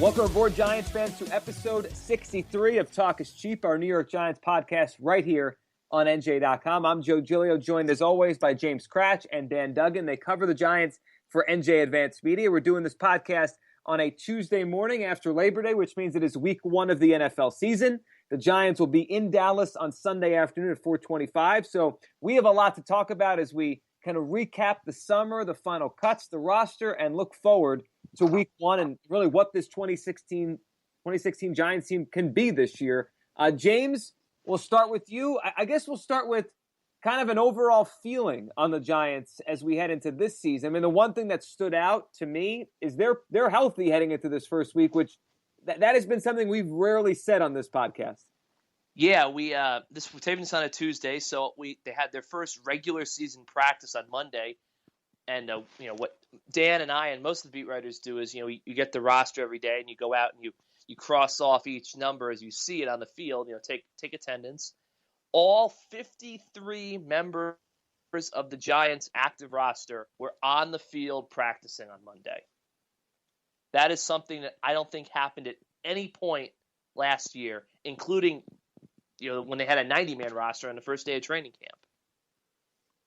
Welcome aboard, Giants fans, to episode 63 of Talk is Cheap, our New York Giants podcast right here on NJ.com. I'm Joe Giglio, joined as always by James Cratch and Dan Duggan. They cover the Giants for NJ Advanced Media. We're doing this podcast on a Tuesday morning after Labor Day, which means it is week one of the NFL season. The Giants will be in Dallas on Sunday afternoon at 4:25. So we have a lot to talk about as we kind of recap the summer, the final cuts, the roster, and look forward to week one and really what this 2016 Giants team can be this year. James, we'll start with you. I guess we'll start with kind of an overall feeling on the Giants as we head into this season. I mean, the one thing that stood out to me is they're healthy heading into this first week, which that has been something we've rarely said on this podcast. Yeah, we're taping this on a Tuesday, so they had their first regular season practice on Monday, and what Dan and I and most of the beat writers do is you get the roster every day and you go out and you cross off each number as you see it on the field. Take attendance. All 53 members of the Giants' active roster were on the field practicing on Monday. That is something that I don't think happened at any point last year, including when they had a 90-man roster on the first day of training camp.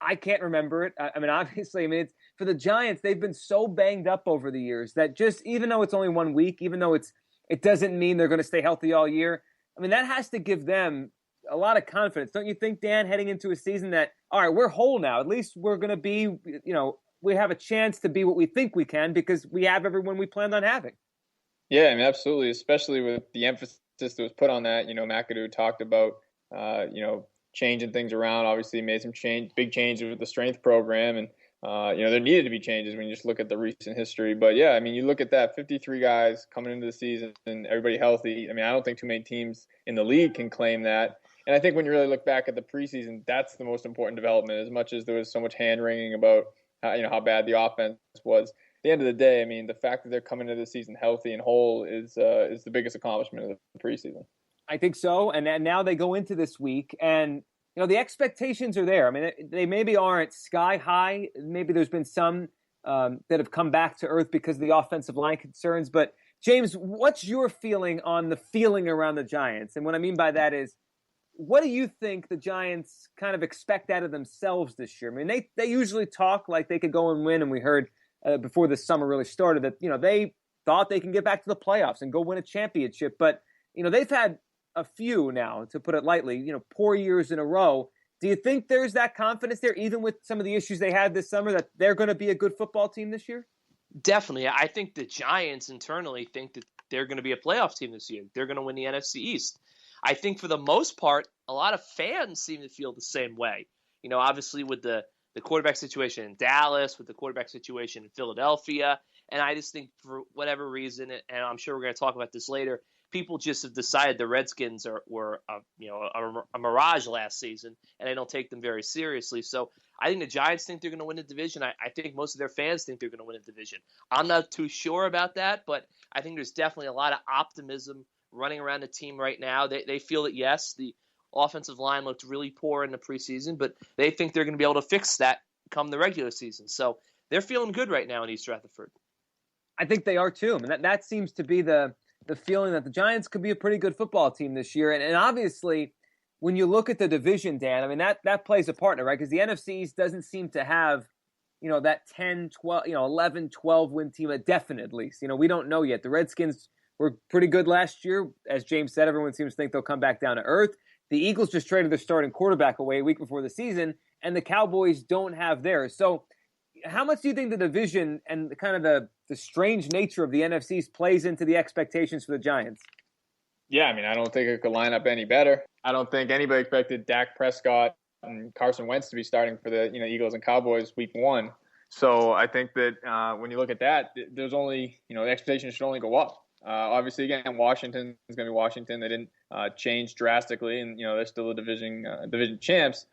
I can't remember it. I mean, obviously, it's for the Giants. They've been so banged up over the years that just even though it's only 1 week, even though it doesn't mean they're going to stay healthy all year. I mean, that has to give them a lot of confidence, don't you think, Dan? Heading into a season that, all right, we're whole now. At least we're going to be, we have a chance to be what we think we can because we have everyone we planned on having. Yeah, I mean, absolutely, especially with the emphasis that was put on that. McAdoo talked about, changing things around. Obviously, made some big changes with the strength program, and there needed to be changes when you just look at the recent history. But yeah, I mean, you look at that, 53 guys coming into the season and everybody healthy. I mean, I don't think too many teams in the league can claim that. And I think when you really look back at the preseason, that's the most important development. As much as there was so much hand wringing about how bad the offense was, at the end of the day, I mean, the fact that they're coming into the season healthy and whole is the biggest accomplishment of the preseason. I think so. And now they go into this week and, the expectations are there. I mean, they maybe aren't sky high. Maybe there's been some that have come back to earth because of the offensive line concerns. But James, what's your feeling on the feeling around the Giants? And what I mean by that is, what do you think the Giants kind of expect out of themselves this year? I mean, they usually talk like they could go and win. And we heard before the summer really started that, they thought they can get back to the playoffs and go win a championship. But, they've had a few now, to put it lightly, poor years in a row. Do you think there's that confidence there, even with some of the issues they had this summer, that they're going to be a good football team this year? Definitely. I think the Giants internally think that they're going to be a playoff team this year. They're going to win the NFC East. I think for the most part, a lot of fans seem to feel the same way. Obviously with the quarterback situation in Dallas, with the quarterback situation in Philadelphia. And I just think for whatever reason, and I'm sure we're going to talk about this later, people just have decided the Redskins were a mirage last season, and they don't take them very seriously. So I think the Giants think they're going to win the division. I think most of their fans think they're going to win the division. I'm not too sure about that, but I think there's definitely a lot of optimism running around the team right now. They feel that, yes, the offensive line looked really poor in the preseason, but they think they're going to be able to fix that come the regular season. So they're feeling good right now in East Rutherford. I think they are too. I mean, that seems to be the feeling that the Giants could be a pretty good football team this year. And obviously, when you look at the division, Dan, I mean, that plays a partner, right? Because the NFC East doesn't seem to have, that 10, 12, 11, 12 win team, a definite at least. We don't know yet. The Redskins were pretty good last year. As James said, everyone seems to think they'll come back down to earth. The Eagles just traded their starting quarterback away a week before the season, and the Cowboys don't have theirs. So how much do you think the division and kind of the strange nature of the NFC East plays into the expectations for the Giants? Yeah, I mean, I don't think it could line up any better. I don't think anybody expected Dak Prescott and Carson Wentz to be starting for the Eagles and Cowboys week one. So I think that when you look at that, there's only, the expectations should only go up. Obviously, again, Washington is going to be Washington. They didn't change drastically, and they're still the division champs.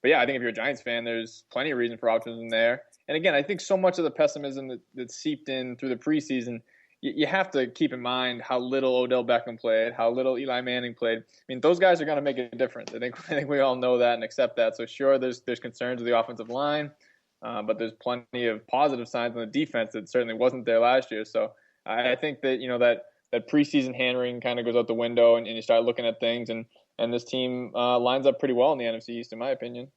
But yeah, I think if you're a Giants fan, there's plenty of reason for optimism there. And again, I think so much of the pessimism that seeped in through the preseason, you have to keep in mind how little Odell Beckham played, how little Eli Manning played. I mean, those guys are going to make a difference. I think we all know that and accept that. So sure, there's concerns with the offensive line, but there's plenty of positive signs on the defense that certainly wasn't there last year. So I think that, that preseason hand-wringing kind of goes out the window, and you start looking at things, and this team lines up pretty well in the NFC East, in my opinion.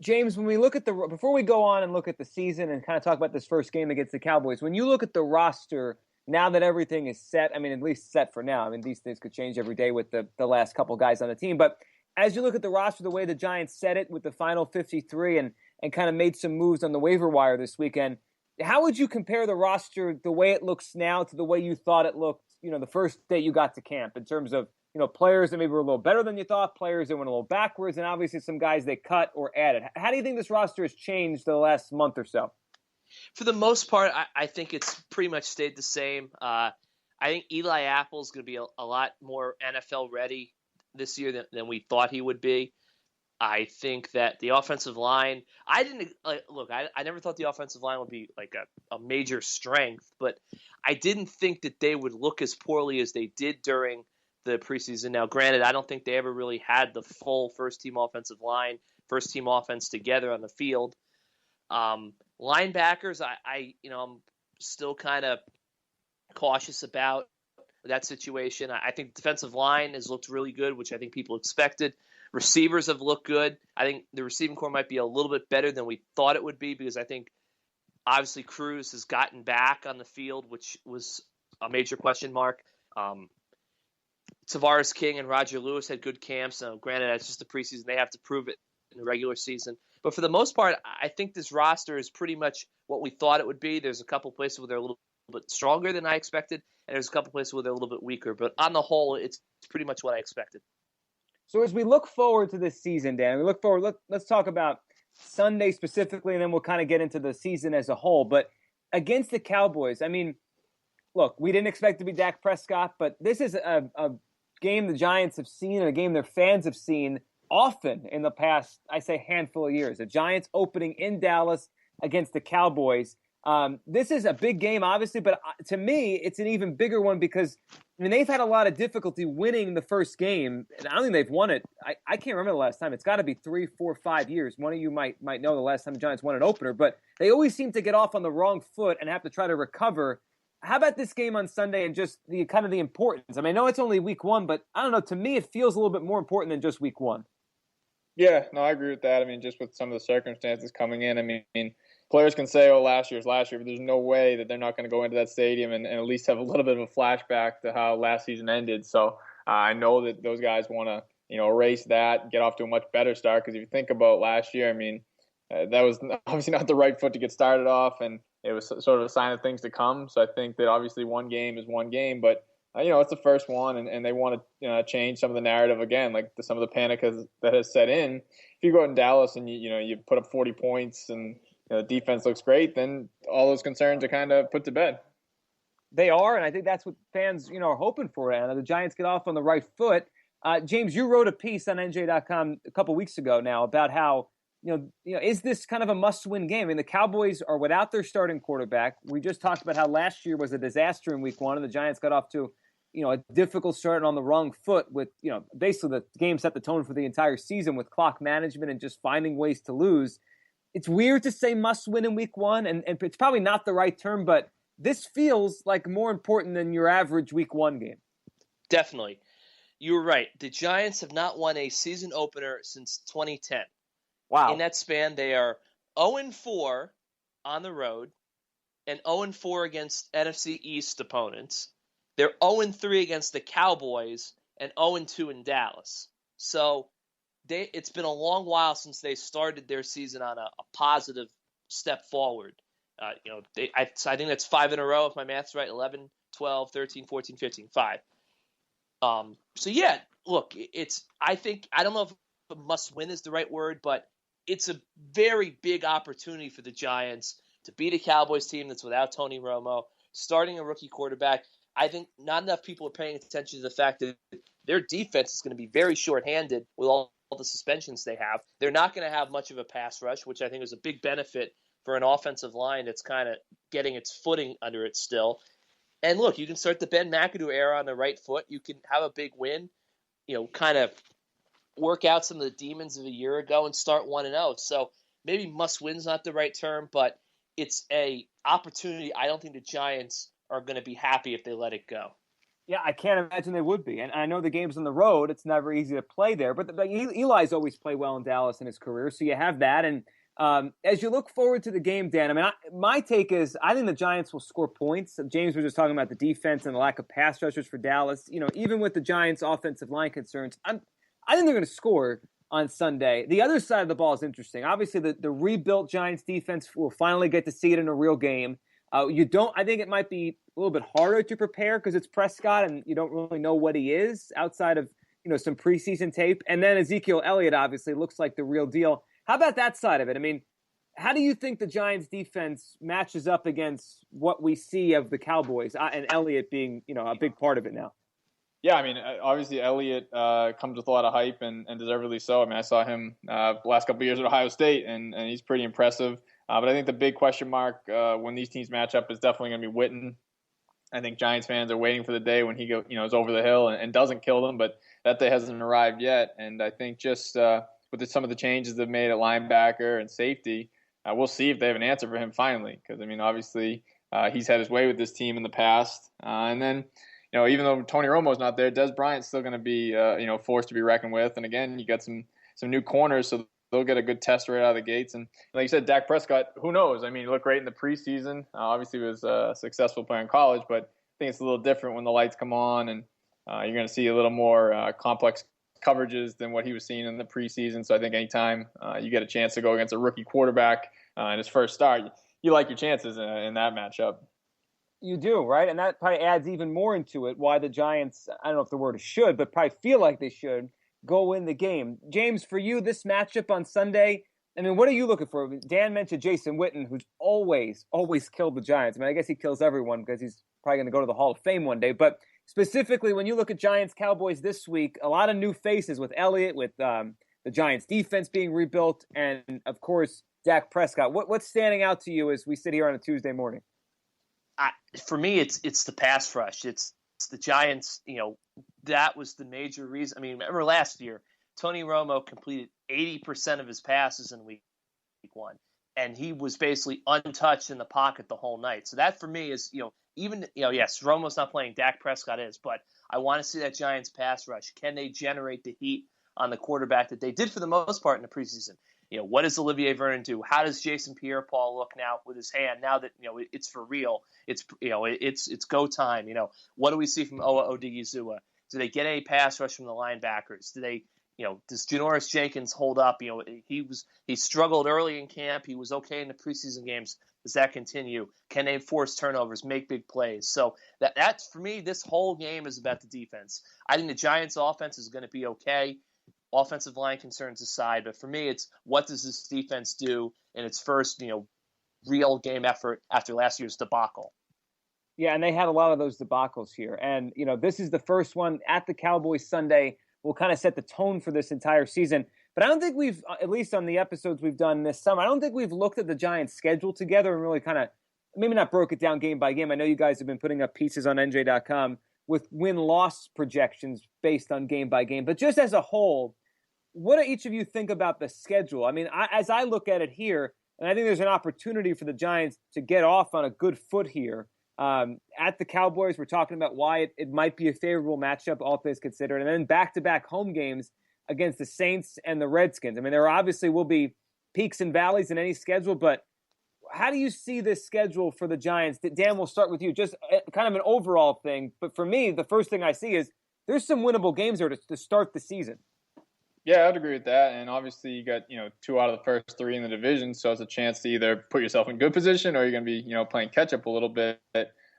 James, when we look at before we go on and look at the season and kind of talk about this first game against the Cowboys, when you look at the roster, now that everything is set, I mean, at least set for now. I mean, these things could change every day with the last couple guys on the team. But as you look at the roster, the way the Giants set it with the final 53 and kind of made some moves on the waiver wire this weekend, how would you compare the roster, the way it looks now, to the way you thought it looked, the first day you got to camp, in terms of, players that maybe were a little better than you thought, players that went a little backwards, and obviously some guys they cut or added? How do you think this roster has changed the last month or so? For the most part, I think it's pretty much stayed the same. I think Eli Apple is going to be a lot more NFL ready this year than we thought he would be. I think that the offensive line, I never thought the offensive line would be like a major strength, but I didn't think that they would look as poorly as they did during the preseason. Now, granted, I don't think they ever really had the full first-team offensive line, first-team offense together on the field. Linebackers, I'm still kind of cautious about that situation. I think defensive line has looked really good, which I think people expected. Receivers have looked good. I think the receiving core might be a little bit better than we thought it would be, because I think obviously Cruz has gotten back on the field, which was a major question mark. Tavares King and Roger Lewis had good camps. Granted, that's just the preseason. They have to prove it in the regular season. But for the most part, I think this roster is pretty much what we thought it would be. There's a couple places where they're a little bit stronger than I expected, and there's a couple places where they're a little bit weaker. But on the whole, it's pretty much what I expected. So as we look forward to this season, Dan, let's talk about Sunday specifically, and then we'll kind of get into the season as a whole. But against the Cowboys, I mean, look, we didn't expect to be Dak Prescott, but this is a game the Giants have seen and a game their fans have seen often in the past, I say, handful of years. The Giants opening in Dallas against the Cowboys. This is a big game, obviously, but to me, it's an even bigger one because, I mean, they've had a lot of difficulty winning the first game, and I don't think they've won it. I can't remember the last time. It's got to be 3, 4, 5 years. One of you might know the last time the Giants won an opener, but they always seem to get off on the wrong foot and have to try to recover. How about this game on Sunday and just the kind of the importance? I mean, I know it's only week 1, but I don't know. To me, it feels a little bit more important than just week 1. Yeah, no, I agree with that. I mean, just with some of the circumstances coming in, I mean, players can say, oh, last year's last year, but there's no way that they're not going to go into that stadium and at least have a little bit of a flashback to how last season ended. So I know that those guys want to, erase that, get off to a much better start. Because if you think about last year, I mean, that was obviously not the right foot to get started off, and it was sort of a sign of things to come. So I think that obviously one game is one game, but it's the first one, and they want to change some of the narrative again, like some of the panic that has set in. If you go out in Dallas and you put up 40 points and the defense looks great, then all those concerns are kind of put to bed. They are, and I think that's what fans are hoping for. And the Giants get off on the right foot. James, you wrote a piece on NJ.com a couple weeks ago now about how is this kind of a must-win game? I mean, the Cowboys are without their starting quarterback. We just talked about how last year was a disaster in week 1, and the Giants got off to a difficult start and on the wrong foot with basically the game set the tone for the entire season with clock management and just finding ways to lose. It's weird to say must-win in week 1, and it's probably not the right term, but this feels like more important than your average week 1 game. Definitely. You were right. The Giants have not won a season opener since 2010. Wow. In that span, they are 0-4 on the road and 0-4 against NFC East opponents. They're 0-3 against the Cowboys and 0-2 in Dallas. So it's been a long while since they started their season on a positive step forward. I think that's 5 in a row, if my math's right, 11, 12, 13, 14, 15, 5. So, yeah, look, I don't know if a must-win is the right word, but it's a very big opportunity for the Giants to beat a Cowboys team that's without Tony Romo, starting a rookie quarterback. I think not enough people are paying attention to the fact that their defense is going to be very shorthanded with all the suspensions they have. They're not going to have much of a pass rush, which I think is a big benefit for an offensive line that's kind of getting its footing under it still. And look, you can start the Ben McAdoo era on the right foot. You can have a big win, kind of work out some of the demons of a year ago and start 1-0. So maybe must win's not the right term, but it's a opportunity I don't think the Giants are going to be happy if they let it go. Yeah, I can't imagine they would be. And I know the game's on the road. It's never easy to play there. But Eli's always played well in Dallas in his career, so you have that. And as you look forward to the game, Dan, I mean, my take is I think the Giants will score points. James was just talking about the defense and the lack of pass rushers for Dallas. You know, even with the Giants' offensive line concerns, I think they're going to score on Sunday. The other side of the ball is interesting. Obviously, the rebuilt Giants defense will finally get to see it in a real game. I think it might be a little bit harder to prepare because it's Prescott and you don't really know what he is outside of, some preseason tape. And then Ezekiel Elliott obviously looks like the real deal. How about that side of it? I mean, how do you think the Giants defense matches up against what we see of the Cowboys and Elliott being, a big part of it now? Yeah, I mean, obviously Elliott comes with a lot of hype and deservedly so. I mean, I saw him the last couple of years at Ohio State, and he's pretty impressive. But I think the big question mark when these teams match up is definitely going to be Witten. I think Giants fans are waiting for the day when he is over the hill and doesn't kill them, but that day hasn't arrived yet. And I think just with some of the changes they've made at linebacker and safety, we'll see if they have an answer for him finally. Because, I mean, obviously he's had his way with this team in the past. And then, even though Tony Romo's not there, Des Bryant's still going to be, forced to be reckoned with. And again, you got some new corners, so they'll get a good test right out of the gates. And like you said, Dak Prescott, who knows? I mean, he looked great in the preseason. Obviously, he was a successful player in college, but I think it's a little different when the lights come on, and you're going to see a little more complex coverages than what he was seeing in the preseason. So I think anytime you get a chance to go against a rookie quarterback in his first start, you like your chances in that matchup. You do, right? And that probably adds even more into it why the Giants, I don't know if the word is should, but probably feel like they should go win the game. James, for you, this matchup on Sunday, I mean, what are you looking for? Dan mentioned Jason Witten, who's always killed the Giants. I mean, I guess he kills everyone because he's probably going to go to the Hall of Fame one day. But specifically, when you look at Giants-Cowboys this week, a lot of new faces with Elliott, with the Giants' defense being rebuilt, and, of course, Dak Prescott. What's standing out to you as we sit here on a Tuesday morning? For me, it's the pass rush. It's the Giants, that was the major reason. I mean, remember last year, Tony Romo completed 80% of his passes in week one, and he was basically untouched in the pocket the whole night. So that for me is, yes, Romo's not playing, Dak Prescott is, but I want to see that Giants pass rush. Can they generate the heat on the quarterback that they did for the most part in the preseason? What does Olivier Vernon do? How does Jason Pierre-Paul look now with his hand? Now that it's for real, it's go time. What do we see from Owa Odigizua? Do they get any pass rush from the linebackers? Do they, does Janoris Jenkins hold up? He struggled early in camp. He was okay in the preseason games. Does that continue? Can they force turnovers, make big plays? So that's for me. This whole game is about the defense. I think the Giants' offense is going to be okay. Offensive line concerns aside, but for me, it's what does this defense do in its first, real game effort after last year's debacle? Yeah, and they had a lot of those debacles here. And, this is the first one at the Cowboys Sunday. Will kind of set the tone for this entire season. But I don't think we've, at least on the episodes we've done this summer, I don't think we've looked at the Giants' schedule together and really kind of, maybe not broke it down game by game. I know you guys have been putting up pieces on NJ.com with win-loss projections based on game by game. But just as a whole, what do each of you think about the schedule? I mean, as I look at it here, and I think there's an opportunity for the Giants to get off on a good foot here. At the Cowboys, we're talking about why it might be a favorable matchup, all things considered. And then back-to-back home games against the Saints and the Redskins. I mean, there obviously will be peaks and valleys in any schedule, but how do you see this schedule for the Giants? Dan, we'll start with you. Just kind of an overall thing. But for me, the first thing I see is there's some winnable games there to start the season. Yeah, I'd agree with that. And obviously you got, 2 out of the first 3 in the division. So it's a chance to either put yourself in good position or you're going to be, playing catch up a little bit.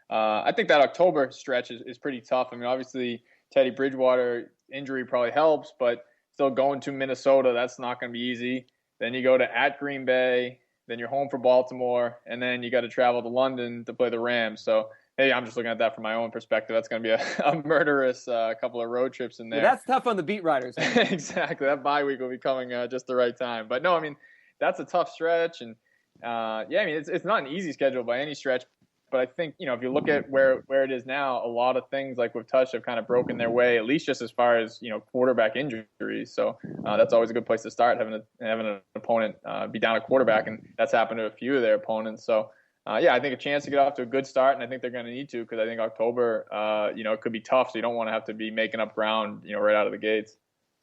I think that October stretch is pretty tough. I mean, obviously Teddy Bridgewater injury probably helps, but still going to Minnesota, that's not going to be easy. Then you go to at Green Bay, then you're home for Baltimore, and then you got to travel to London to play the Rams. So hey, I'm just looking at that from my own perspective. That's going to be a murderous couple of road trips in there. Yeah, that's tough on the beat writers. Exactly. That bye week will be coming just the right time. But no, I mean, that's a tough stretch. And it's not an easy schedule by any stretch. But I think, if you look at where it is now, a lot of things like we've touched have kind of broken their way, at least just as far as, quarterback injuries. So that's always a good place to start, having an opponent be down a quarterback. And that's happened to a few of their opponents. So yeah, I think a chance to get off to a good start, and I think they're going to need to, because I think October, it could be tough. So you don't want to have to be making up ground, right out of the gates.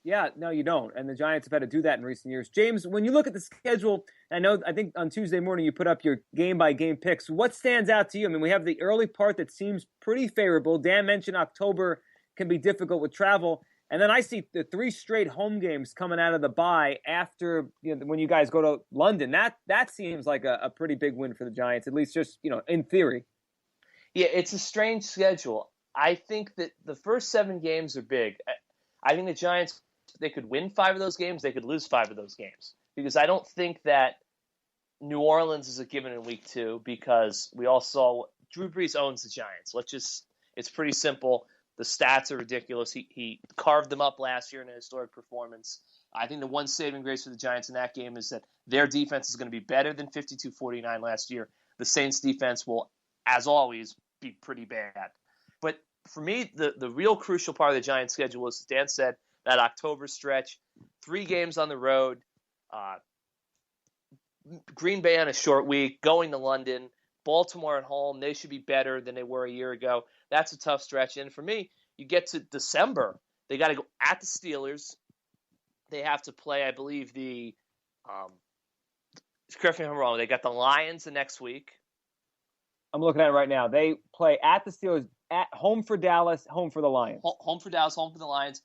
Yeah, no, you don't. And the Giants have had to do that in recent years. James, when you look at the schedule, I think on Tuesday morning you put up your game-by-game picks. What stands out to you? I mean, we have the early part that seems pretty favorable. Dan mentioned October can be difficult with travel. And then I see the 3 straight home games coming out of the bye after when you guys go to London. That seems like a pretty big win for the Giants, at least just, in theory. Yeah, it's a strange schedule. I think that the first 7 games are big. I think the Giants, they could win 5 of those games. They could lose 5 of those games, because I don't think that New Orleans is a given in week 2, because we all saw Drew Brees owns the Giants. It's pretty simple. The stats are ridiculous. He carved them up last year in a historic performance. I think the one saving grace for the Giants in that game is that their defense is going to be better than 52-49 last year. The Saints defense will, as always, be pretty bad. But for me, the real crucial part of the Giants schedule is, as Dan said, that October stretch, 3 games on the road, Green Bay on a short week, going to London, Baltimore at home. They should be better than they were a year ago. That's a tough stretch. And for me, you get to December, they got to go at the Steelers. They have to play, I believe, correct me if I'm wrong, they got the Lions the next week. I'm looking at it right now. They play at the Steelers, at home for Dallas, home for the Lions. Home for Dallas, home for the Lions,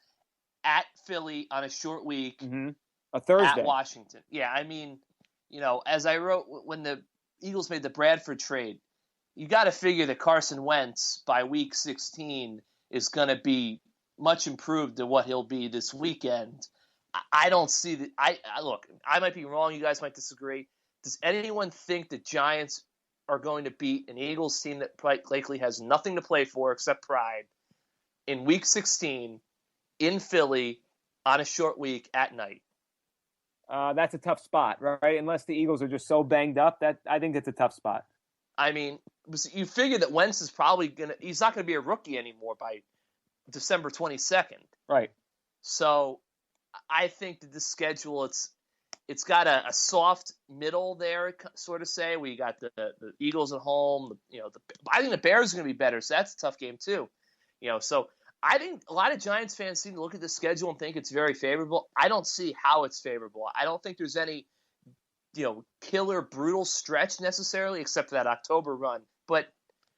at Philly on a short week. Mm-hmm. A Thursday. At Washington. Yeah, I mean, as I wrote, when the Eagles made the Bradford trade, you got to figure that Carson Wentz by week 16 is going to be much improved to what he'll be this weekend. I don't see that. Look, I might be wrong. You guys might disagree. Does anyone think the Giants are going to beat an Eagles team that likely has nothing to play for except pride in week 16 in Philly on a short week at night? That's a tough spot, right? Unless the Eagles are just so banged up, I think that's a tough spot. I mean, you figure that Wentz is probably he's not going to be a rookie anymore by December 22nd. Right. So I think that this schedule, it's got a soft middle there, sort of say. We got the Eagles at home. I think the Bears are going to be better, so that's a tough game too. So I think a lot of Giants fans seem to look at the schedule and think it's very favorable. I don't see how it's favorable. I don't think there's any, killer, brutal stretch necessarily, except for that October run. But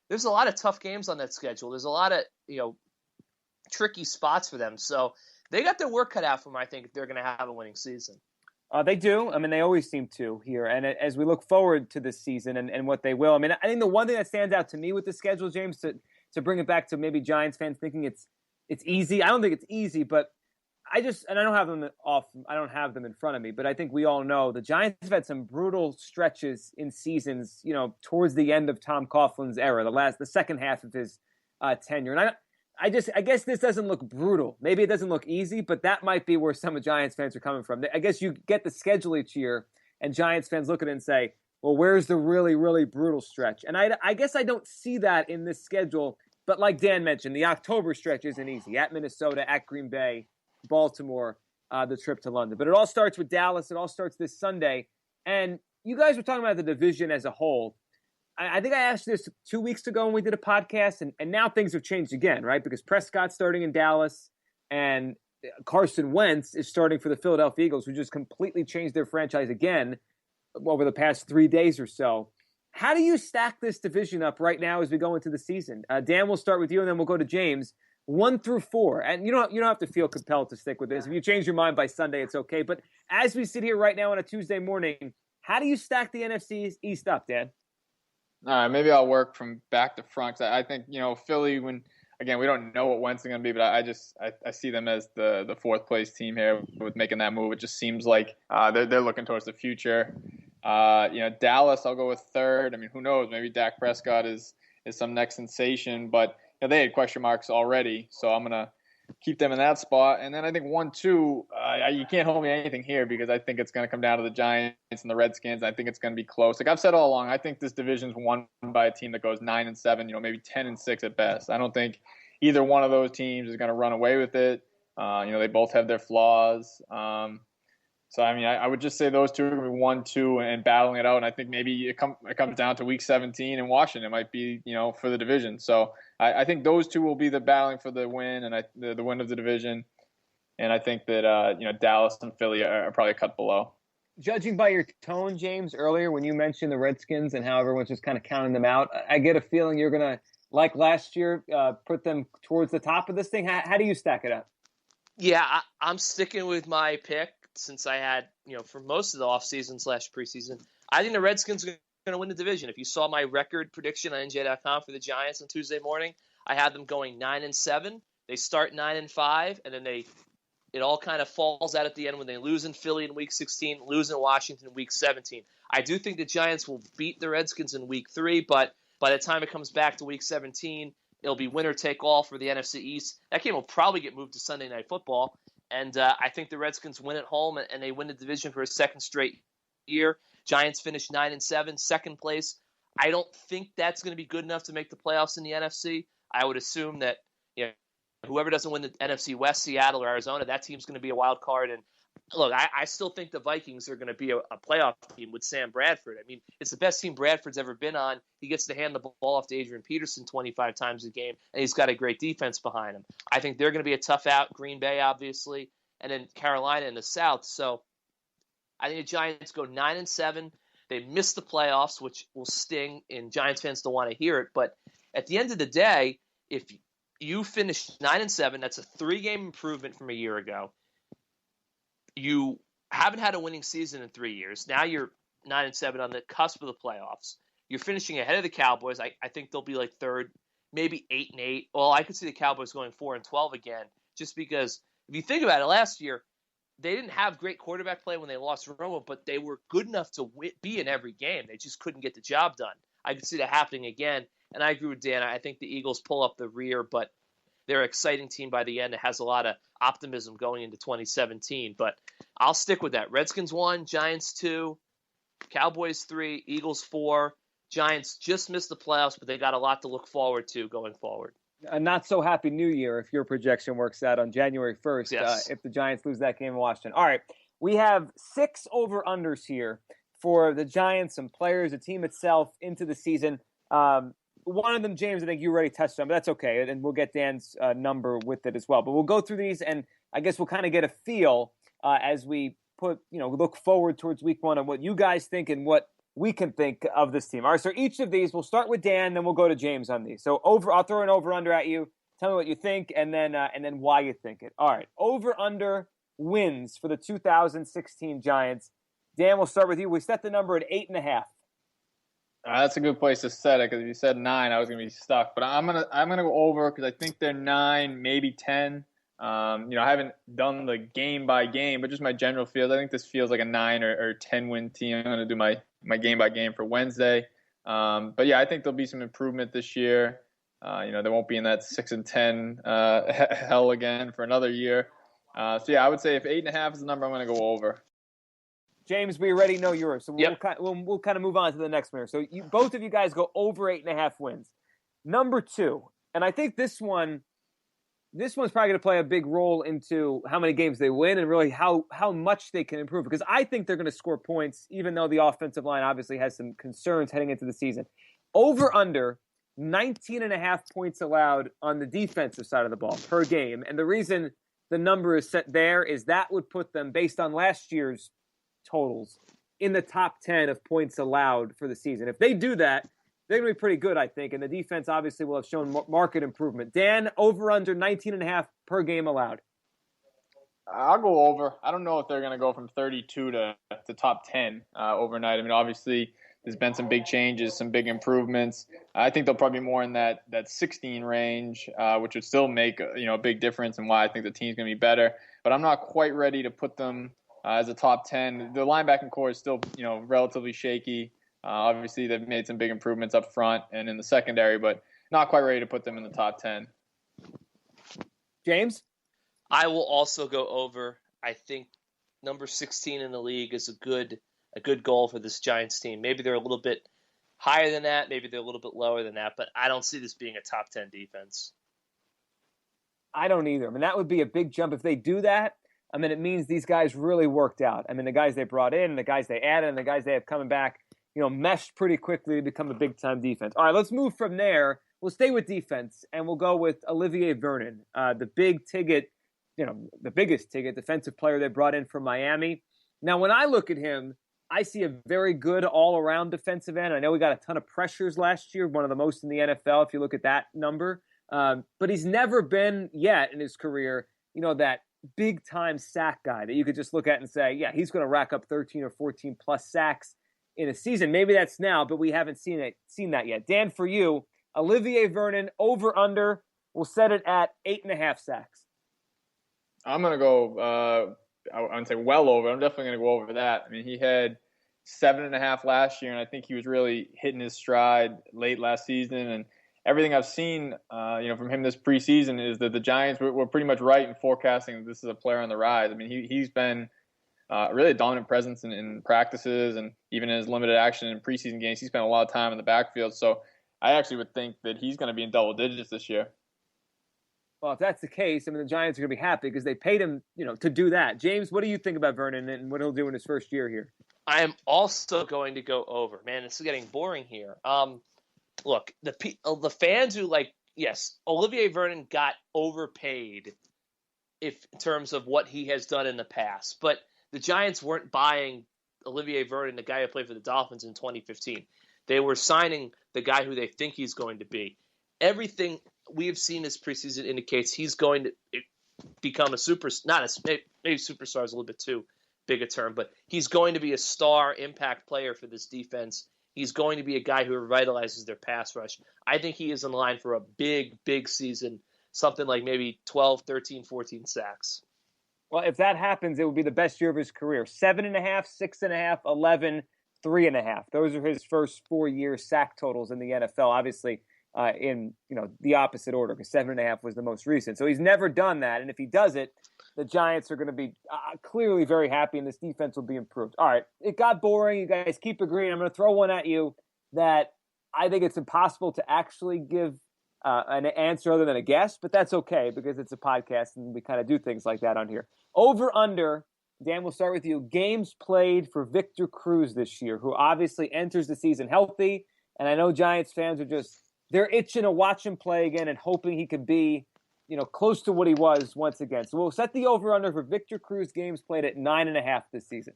there's a lot of tough games on that schedule. There's a lot of, tricky spots for them. So they got their work cut out for them, I think, if they're going to have a winning season. They do. I mean, they always seem to here. And as we look forward to this season and what they will, I mean, I think the one thing that stands out to me with the schedule, James, to bring it back to maybe Giants fans thinking it's easy. I don't think it's easy, but I don't have them in front of me, but I think we all know the Giants have had some brutal stretches in seasons, towards the end of Tom Coughlin's era, the second half of his tenure. And I guess this doesn't look brutal. Maybe it doesn't look easy, but that might be where some of Giants fans are coming from. I guess you get the schedule each year, and Giants fans look at it and say, well, where's the really, really brutal stretch? And I guess I don't see that in this schedule. But like Dan mentioned, the October stretch isn't easy. At Minnesota, at Green Bay, Baltimore, the trip to London. But it all starts with Dallas. It all starts this Sunday. And you guys were talking about the division as a whole. I think I asked this 2 weeks ago when we did a podcast, and now things have changed again, right? Because Prescott's starting in Dallas, and Carson Wentz is starting for the Philadelphia Eagles, who just completely changed their franchise again over the past 3 days or so. How do you stack this division up right now as we go into the season? Dan, we'll start with you, and then we'll go to James. 1 through 4, and you don't have to feel compelled to stick with this. If you change your mind by Sunday, it's okay. But as we sit here right now on a Tuesday morning, how do you stack the NFC East up, Dan? All right, maybe I'll work from back to front. I think Philly. When again, we don't know what Wentz is going to be, but I see them as the 4th place team here with making that move. It just seems like they're looking towards the future. Dallas, I'll go with 3rd. I mean, who knows? Maybe Dak Prescott is some next sensation, but they had question marks already, so I'm gonna keep them in that spot. And then I think 1, 2, you can't hold me anything here, because I think it's going to come down to the Giants and the Redskins. I think it's going to be close. Like I've said all along, I think this division's won by a team that goes 9-7, maybe 10-6 at best. I don't think either one of those teams is going to run away with it. They both have their flaws. So, I mean, I would just say those two are going to be 1-2 and battling it out. And I think maybe it comes down to week 17 in Washington. It might be, for the division. So I think those two will be the battling for the win and the win of the division. And I think that, Dallas and Philly are probably a cut below. Judging by your tone, James, earlier when you mentioned the Redskins and how everyone's just kind of counting them out, I get a feeling you're going to, like last year, put them towards the top of this thing. How do you stack it up? Yeah, I'm sticking with my pick since I had, for most of the offseason / preseason. I think the Redskins are going to win the division. If you saw my record prediction on NJ.com for the Giants on Tuesday morning, I had them going 9-7. They start 9-5, and then it all kind of falls out at the end when they lose in Philly in Week 16, lose in Washington in Week 17. I do think the Giants will beat the Redskins in Week 3, but by the time it comes back to Week 17, it'll be winner take all for the NFC East. That game will probably get moved to Sunday Night Football, and I think the Redskins win at home and they win the division for a second straight year. Giants finish 9-7, second place. I don't think that's going to be good enough to make the playoffs in the NFC. I would assume that whoever doesn't win the NFC West, Seattle or Arizona, that team's going to be a wild card. And look, I still think the Vikings are going to be a playoff team with Sam Bradford. I mean, it's the best team Bradford's ever been on. He gets to hand the ball off to Adrian Peterson 25 times a game, and he's got a great defense behind him. I think they're going to be a tough out. Green Bay, obviously, and then Carolina in the South. So I think the Giants go 9-7. They miss the playoffs, which will sting, and Giants fans don't want to hear it. But at the end of the day, if you finish 9-7, that's a 3-game improvement from a year ago. You haven't had a winning season in 3 years. Now you're 9-7 on the cusp of the playoffs. You're finishing ahead of the Cowboys. I think they'll be like third, maybe 8-8. Well, I could see the Cowboys going 4-12 again, just because if you think about it, last year they didn't have great quarterback play when they lost Romo, but they were good enough to be in every game. They just couldn't get the job done. I could see that happening again. And I agree with Dan. I think the Eagles pull up the rear, but they're an exciting team by the end. It has a lot of optimism going into 2017. But I'll stick with that. Redskins 1, Giants 2, Cowboys 3, Eagles 4. Giants just missed the playoffs, but they got a lot to look forward to going forward. A not so happy New Year if your projection works out on January 1st, yes. If the Giants lose that game in Washington. All right, we have 6 over-unders here for the Giants, some players, the team itself into the season. One of them, James, I think you already touched on, but that's okay, and we'll get Dan's number with it as well. But we'll go through these, and I guess we'll kind of get a feel as we look forward towards Week 1 and what you guys think and what we can think of this team. All right, so each of these, we'll start with Dan, then we'll go to James on these. So I'll throw an over-under at you. Tell me what you think, and then why you think it. All right, over-under wins for the 2016 Giants. Dan, we'll start with you. We set the number at 8.5. That's a good place to set it because if you said 9, I was gonna be stuck. But I'm gonna go over because I think they're 9, maybe 10. I haven't done the game by game, but just my general feel. I think this feels like a 9 or 10 win team. I'm gonna do my game by game for Wednesday. But yeah, I think there'll be some improvement this year. They won't be in that 6-10 hell again for another year. So yeah, I would say if 8.5 is the number, I'm gonna go over. James, we already know yours, so Yep. we'll kind of move on to the next one. So both of you guys go over 8.5 wins. Number 2, and I think this one's probably going to play a big role into how many games they win and really how much they can improve. Because I think they're going to score points, even though the offensive line obviously has some concerns heading into the season. Over under 19.5 points allowed on the defensive side of the ball per game, and the reason the number is set there is that would put them, based on last year's totals, in the top 10 of points allowed for the season. If they do that, they're going to be pretty good, I think, and the defense obviously will have shown market improvement. Dan, over under 19.5 per game allowed. I'll go over. I don't know if they're going to go from 32 to top 10 overnight. I mean, obviously, there's been some big changes, some big improvements. I think they'll probably be more in that 16 range, which would still make a big difference in why I think the team's going to be better. But I'm not quite ready to put them as a top 10. The linebacking core is still, relatively shaky. Obviously, they've made some big improvements up front and in the secondary, but not quite ready to put them in the top 10. James? I will also go over. I think number 16 in the league is a good goal for this Giants team. Maybe they're a little bit higher than that. Maybe they're a little bit lower than that, but I don't see this being a top 10 defense. I don't either. I mean, that would be a big jump if they do that. I mean, it means these guys really worked out. I mean, the guys they brought in, and the guys they added, and the guys they have coming back, meshed pretty quickly to become a big-time defense. All right, let's move from there. We'll stay with defense, and we'll go with Olivier Vernon, the big ticket, the biggest ticket defensive player they brought in from Miami. Now, when I look at him, I see a very good all-around defensive end. I know we got a ton of pressures last year, one of the most in the NFL if you look at that number. But he's never been yet in his career, that big-time sack guy that you could just look at and say, yeah, he's going to rack up 13 or 14 plus sacks in a season. Maybe that's now, but we haven't seen that yet. Dan, for you, Olivier Vernon, over under, we'll set it at 8.5 sacks. I'm going to go, I wouldn't say well over. I'm definitely going to go over that. I mean, he had 7.5 last year, and I think he was really hitting his stride late last season. And everything I've seen, from him this preseason is that the Giants were pretty much right in forecasting that this is a player on the rise. I mean, he's been really a dominant presence in practices and even in his limited action in preseason games. He spent a lot of time in the backfield. So I actually would think that he's going to be in double digits this year. Well, if that's the case, I mean, the Giants are going to be happy because they paid him, to do that. James, what do you think about Vernon and what he'll do in his first year here? I am also going to go over. Man, it's getting boring here. Look, the fans who yes, Olivier Vernon got overpaid in terms of what he has done in the past, but the Giants weren't buying Olivier Vernon, the guy who played for the Dolphins in 2015. They were signing the guy who they think he's going to be. Everything we have seen this preseason indicates he's going to become maybe superstar is a little bit too big a term, but he's going to be a star impact player for this defense. He's going to be a guy who revitalizes their pass rush. I think he is in line for a big, big season, something like maybe 12, 13, 14 sacks. Well, if that happens, it would be the best year of his career. 7.5, 6.5, 11, 3.5. Those are his first 4 year sack totals in the NFL. Obviously, in the opposite order, because 7.5 was the most recent. So he's never done that, and if he does it, the Giants are going to be clearly very happy, and this defense will be improved. All right, it got boring. You guys keep agreeing. I'm going to throw one at you that I think it's impossible to actually give an answer other than a guess, but that's okay because it's a podcast, and we kind of do things like that on here. Over, under, Dan, we'll start with you. Games played for Victor Cruz this year, who obviously enters the season healthy, and I know Giants fans are they're itching to watch him play again and hoping he could be, close to what he was once again. So we'll set the over-under for Victor Cruz games played at 9.5 this season.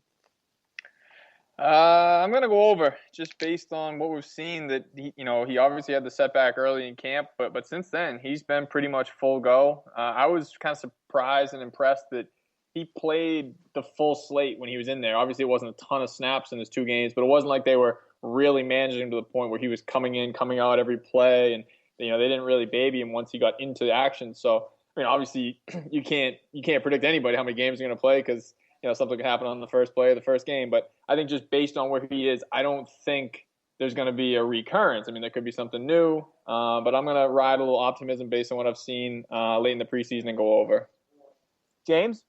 I'm going to go over just based on what we've seen that, he obviously had the setback early in camp, but since then he's been pretty much full go. I was kind of surprised and impressed that he played the full slate when he was in there. Obviously it wasn't a ton of snaps in his 2 games, but it wasn't like they were really managing him to the point where he was coming in, coming out every play, and they didn't really baby him once he got into the action. So I mean, obviously you can't predict anybody how many games they're going to play because something can happen on the first play of the first game. But I think just based on where he is, I don't think there's going to be a recurrence. I mean, there could be something new, but I'm going to ride a little optimism based on what I've seen late in the preseason and go over. James?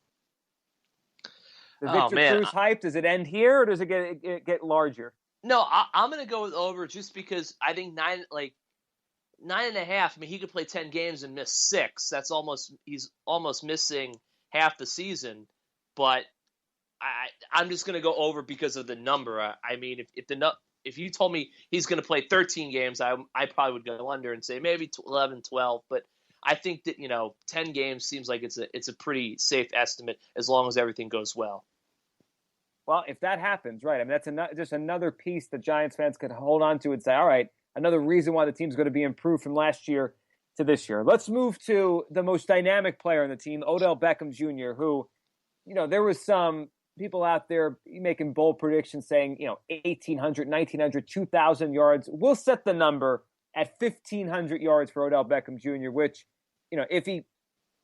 The Victor Cruz hype, does it end here or does it get larger? No, I'm going to go with over just because I think 9.5. I mean, he could play 10 games and miss 6. He's almost missing half the season. But I'm just going to go over because of the number. I mean, if you told me he's going to play 13 games, I probably would go under and say maybe 11, 12. But I think that 10 games seems like it's a pretty safe estimate as long as everything goes well. Well, if that happens, right, I mean, that's just another piece that Giants fans could hold on to and say, all right, another reason why the team's going to be improved from last year to this year. Let's move to the most dynamic player on the team, Odell Beckham Jr., who, there was some people out there making bold predictions saying, 1,800, 1,900, 2,000 yards. We'll set the number at 1,500 yards for Odell Beckham Jr., which, if he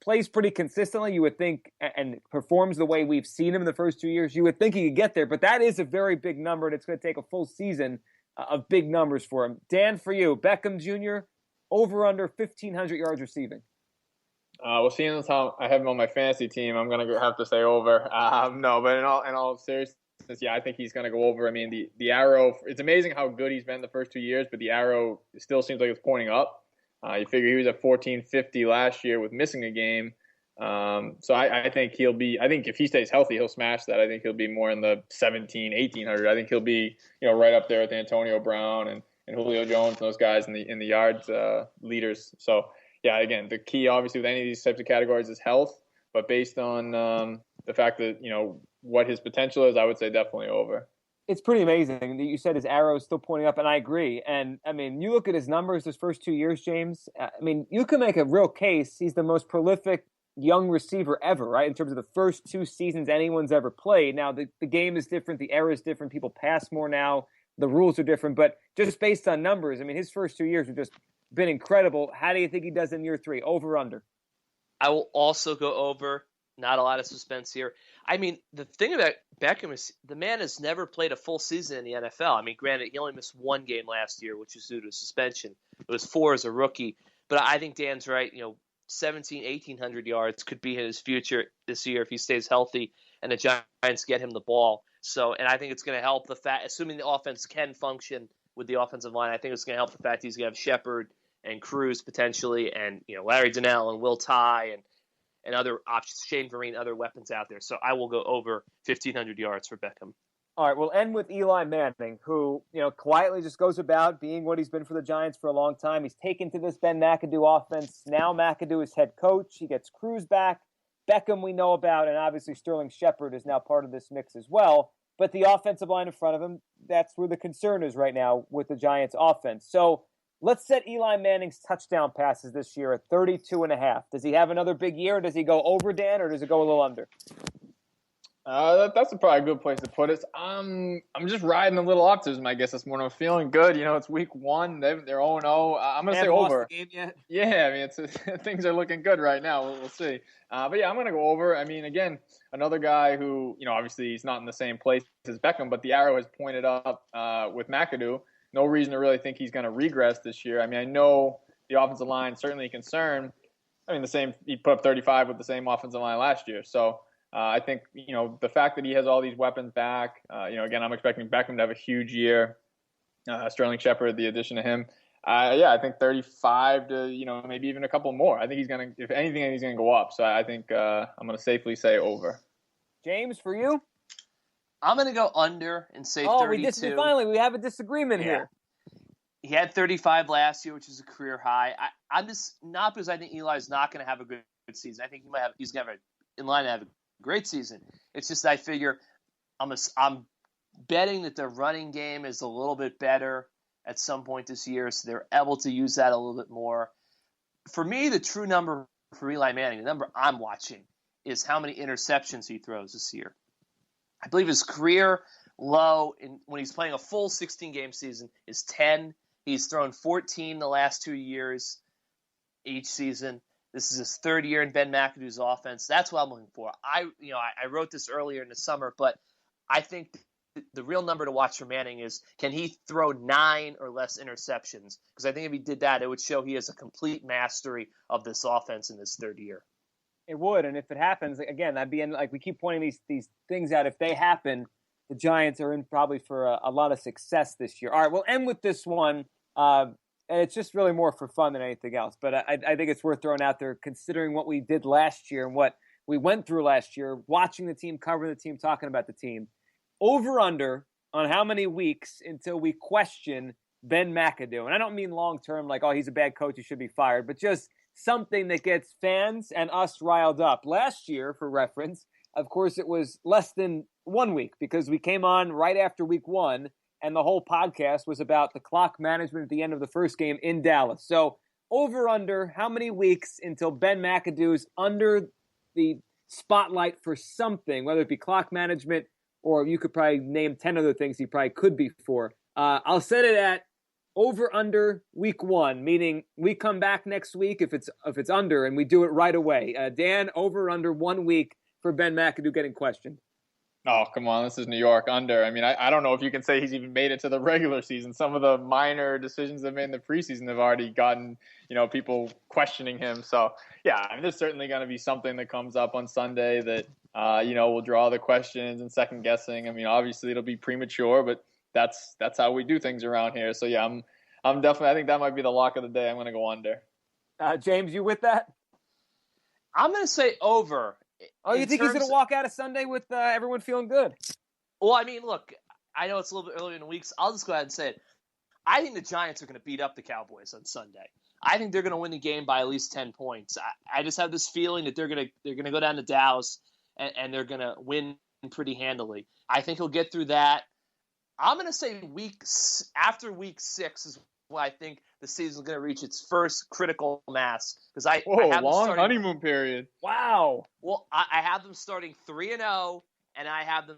plays pretty consistently, you would think, and performs the way we've seen him in the first 2 years, you would think he could get there. But that is a very big number, and it's going to take a full season of big numbers for him. Dan, for you, Beckham Jr., over under 1,500 yards receiving. Well, seeing as how I have him on my fantasy team, I'm going to have to say over. No, but in all seriousness, yeah, I think he's going to go over. I mean, the arrow, it's amazing how good he's been the first 2 years, but the arrow still seems like it's pointing up. You figure he was at 1,450 last year with missing a game. So I think I think if he stays healthy, he'll smash that. I think he'll be more in the 1,800. I think he'll be, right up there with Antonio Brown and Julio Jones and those guys in the yards leaders. So yeah, again, the key obviously with any of these types of categories is health, but based on the fact that, what his potential is, I would say definitely over. It's pretty amazing. You said his arrow is still pointing up, and I agree. And, I mean, you look at his numbers his first 2 years, James. I mean, you can make a real case. He's the most prolific young receiver ever, right, in terms of the first 2 seasons anyone's ever played. Now, the game is different. The era is different. People pass more now. The rules are different. But just based on numbers, I mean, his first 2 years have just been incredible. How do you think he does in year 3? Over, under? I will also go over. Not a lot of suspense here. I mean, the thing about Beckham is the man has never played a full season in the NFL. I mean, granted, he only missed 1 game last year, which was due to suspension. It was 4 as a rookie. But I think Dan's right. 1,800 yards could be his future this year if he stays healthy and the Giants get him the ball. So, and I think it's going to help the fact, assuming the offense can function with the offensive line, I think it's going to help the fact he's going to have Shepard and Cruz potentially, and Larry Donnell and Will Tye and other options, Shane Vereen, other weapons out there. So I will go over 1,500 yards for Beckham. All right, we'll end with Eli Manning, who, quietly just goes about being what he's been for the Giants for a long time. He's taken to this Ben McAdoo offense. Now McAdoo is head coach. He gets Cruz back. Beckham we know about, and obviously Sterling Shepard is now part of this mix as well. But the offensive line in front of him, that's where the concern is right now with the Giants offense. So let's set Eli Manning's touchdown passes this year at 32.5. Does he have another big year? Does he go over, Dan, or does it go a little under? That's probably a good place to put it. I'm just riding a little optimism, I guess, this morning. I'm feeling good. It's week 1. They're 0-0. I'm going to say over. Lost the game yet? Yeah, I mean, things are looking good right now. We'll see. But yeah, I'm going to go over. I mean, again, another guy who, obviously he's not in the same place as Beckham, but the arrow has pointed up with McAdoo. No reason to really think he's going to regress this year. I mean, I know the offensive line certainly a concern. I mean, he put up 35 with the same offensive line last year. So I think, the fact that he has all these weapons back, again, I'm expecting Beckham to have a huge year. Sterling Shepard, the addition of him. I think 35 to, maybe even a couple more. I think he's going to, if anything, he's going to go up. So I think I'm going to safely say over. James, for you? I'm going to go under and say 32. Finally, we have a disagreement here. He had 35 last year, which is a career high. I'm just not because I think Eli's not going to have a good season. I think he's going to have in line to have a great season. It's just I figure I'm betting that the running game is a little bit better at some point this year, so they're able to use that a little bit more. For me, the true number for Eli Manning, the number I'm watching, is how many interceptions he throws this year. I believe his career low when he's playing a full 16-game season is 10. He's thrown 14 the last 2 years each season. This is his 3rd year in Ben McAdoo's offense. That's what I'm looking for. I wrote this earlier in the summer, but I think the real number to watch for Manning is, can he throw 9 or less interceptions? Because I think if he did that, it would show he has a complete mastery of this offense in his 3rd year. It would, and if it happens, again, that'd be like we keep pointing these things out. If they happen, the Giants are in probably for a lot of success this year. All right, we'll end with this one, and it's just really more for fun than anything else. But I think it's worth throwing out there, considering what we did last year and what we went through last year, watching the team, covering the team, talking about the team. Over under on how many weeks until we question Ben McAdoo. And I don't mean long term, like, oh, he's a bad coach, he should be fired, but just something that gets fans and us riled up. Last year, for reference, of course, it was less than 1 week because we came on right after week 1, and the whole podcast was about the clock management at the end of the first game in Dallas. So over under how many weeks until Ben McAdoo's under the spotlight for something, whether it be clock management or you could probably name 10 other things he probably could be for. I'll set it at over under week 1, meaning we come back next week if it's under and we do it right away. Dan, over under 1 week for Ben McAdoo getting questioned. Oh, come on. This is New York under. I mean, I don't know if you can say he's even made it to the regular season. Some of the minor decisions they've made in the preseason have already gotten, people questioning him. So, yeah, I mean, there's certainly going to be something that comes up on Sunday that, will draw the questions and second guessing. I mean, obviously it'll be premature, but that's how we do things around here. So, yeah, I'm definitely, I think that might be the lock of the day. I'm going to go under. James, you with that? I'm going to say over. Oh, you think he's going to walk out of Sunday with everyone feeling good? Well, I mean, look, I know it's a little bit early in the week, so I'll just go ahead and say it. I think the Giants are going to beat up the Cowboys on Sunday. I think they're going to win the game by at least 10 points. I just have this feeling that they're going to go down to Dallas and they're going to win pretty handily. I think he'll get through that. I'm going to say after week 6 is when I think the season is going to reach its first critical mass. Because I have long honeymoon period. Wow. Well, I have them starting 3-0, and I have them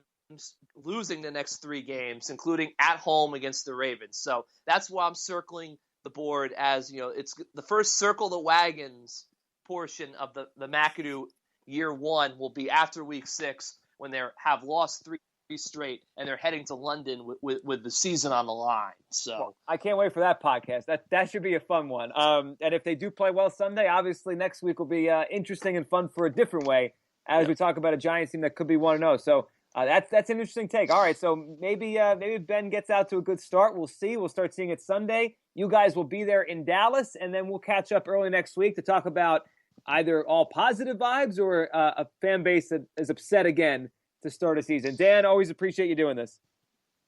losing the next 3 games, including at home against the Ravens. So that's why I'm circling the board as, it's the first circle the wagons portion of the McAdoo year 1 will be after week 6 when they have lost 3 straight and they're heading to London with the season on the line. So well, I can't wait for that podcast. That should be a fun one. And if they do play well Sunday, obviously next week will be interesting and fun for a different way as we talk about a Giants team that could be 1-0. So that's an interesting take. All right, so maybe Ben gets out to a good start. We'll see. We'll start seeing it Sunday. You guys will be there in Dallas, and then we'll catch up early next week to talk about either all positive vibes or a fan base that is upset again to start a season. Dan, always appreciate you doing this.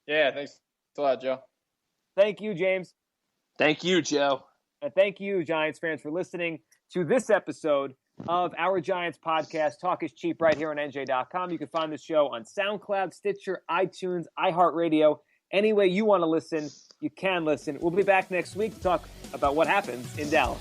Yeah, thanks a lot, Joe. Thank you, James. Thank you, Joe. And thank you, Giants fans, for listening to this episode of our Giants podcast, Talk is Cheap, right here on NJ.com. You can find the show on SoundCloud, Stitcher, iTunes, iHeartRadio. Any way you want to listen, you can listen. We'll be back next week to talk about what happens in Dallas.